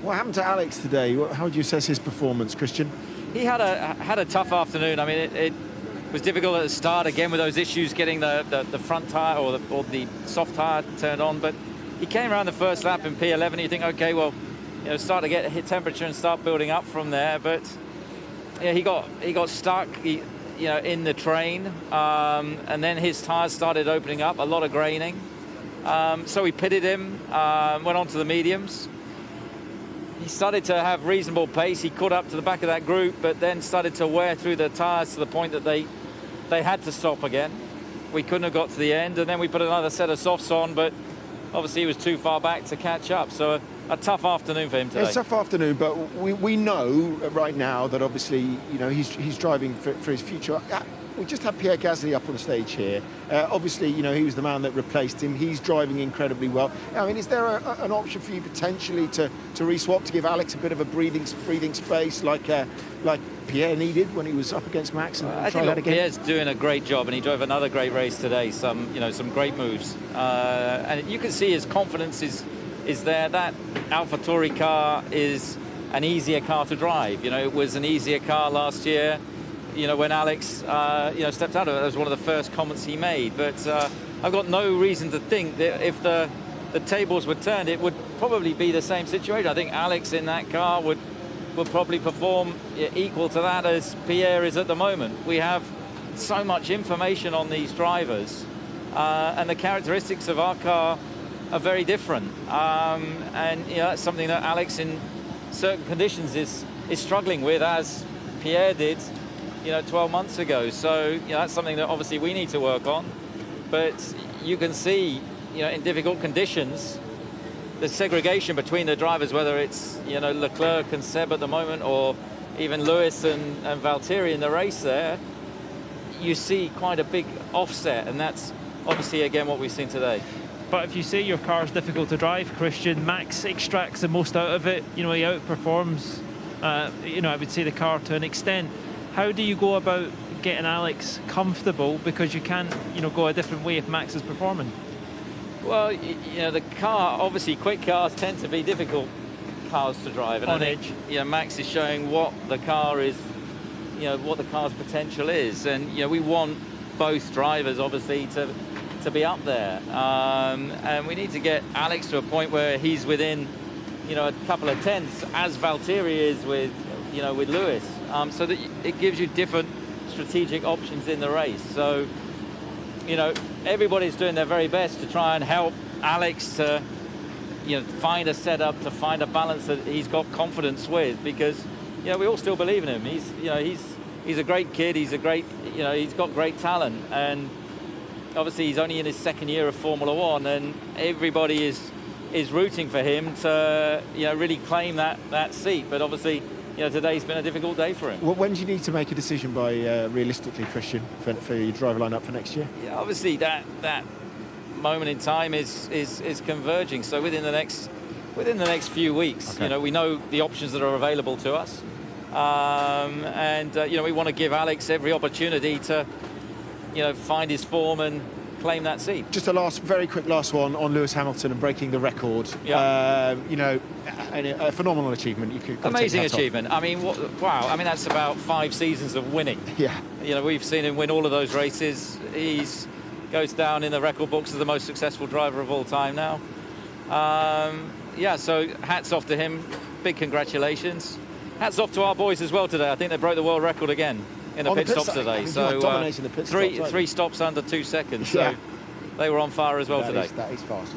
What happened to Alex today? How would you assess his performance, Christian? He had a tough afternoon. I mean, it was difficult at the start, again, with those issues getting the front tyre or the soft tyre turned on. But he came around the first lap in P11. You think, okay, well, start to get hit temperature and start building up from there. But yeah, he got stuck, in the train, and then his tyres started opening up, a lot of graining. So we pitted him, went on to the mediums. He started to have reasonable pace. He caught up to the back of that group, but then started to wear through the tyres to the point that they had to stop again. We couldn't have got to the end, and then we put another set of softs on, but obviously he was too far back to catch up. So a tough afternoon for him today. It's a tough afternoon, but we know right now that obviously he's driving for his future. We just had Pierre Gaslys up on the stage here. Obviously, he was the man that replaced him. He's driving incredibly well. I mean, is there an option for you potentially to re-swap, to give Alex a bit of a breathing space like Pierre needed when he was up against Max? And I try think that again? Pierre's doing a great job, and he drove another great race today. Some great moves, and you can see his confidence is there. That AlphaTauri car is an easier car to drive. It was an easier car last year. When Alex, stepped out of it, that was one of the first comments he made. But I've got no reason to think that if the tables were turned, it would probably be the same situation. I think Alex in that car would probably perform equal to that as Pierre is at the moment. We have so much information on these drivers, and the characteristics of our car are very different. And that's something that Alex in certain conditions is struggling with, as Pierre did 12 months ago. So that's something that obviously we need to work on. But you can see in difficult conditions the segregation between the drivers, whether it's Leclerc and Seb at the moment, or even Lewis and Valtteri in the race there. You see quite a big offset, and that's obviously again what we've seen today. But if you say your car is difficult to drive, Christian, Max extracts the most out of it. He outperforms I would say the car to an extent. How do you go about getting Alex comfortable, because you can't go a different way if Max is performing? Well, the car, obviously quick cars tend to be difficult cars to drive, and on I think, edge. Max is showing what the car is, what the car's potential is, and we want both drivers obviously to be up there, and we need to get Alex to a point where he's within a couple of tenths, as Valtteri is with Lewis, so that it gives you different strategic options in the race. So everybody's doing their very best to try and help Alex to find a setup, to find a balance that he's got confidence with, because we all still believe in him. He's a great kid. He's got great talent, and obviously he's only in his second year of Formula One, and everybody is rooting for him to really claim that seat. But obviously today's been a difficult day for him. Well, when do you need to make a decision by, realistically, Christian, for your driver lineup for next year? Yeah, obviously that moment in time is converging. So within the next few weeks, okay. We know the options that are available to us, and we want to give Alex every opportunity to find his form and claim that seat. Just a very quick last one on Lewis Hamilton and breaking the record. Yeah. And a phenomenal achievement. Amazing achievement. I mean, wow. I mean, that's about 5 seasons of winning. Yeah. We've seen him win all of those races. Goes down in the record books as the most successful driver of all time now. So hats off to him. Big congratulations. Hats off to our boys as well today. I think they broke the world record again in the pit stops today. I mean, so dominating the pit stops, three stops under 2 seconds. Yeah. So they were on fire as well today. That is fast.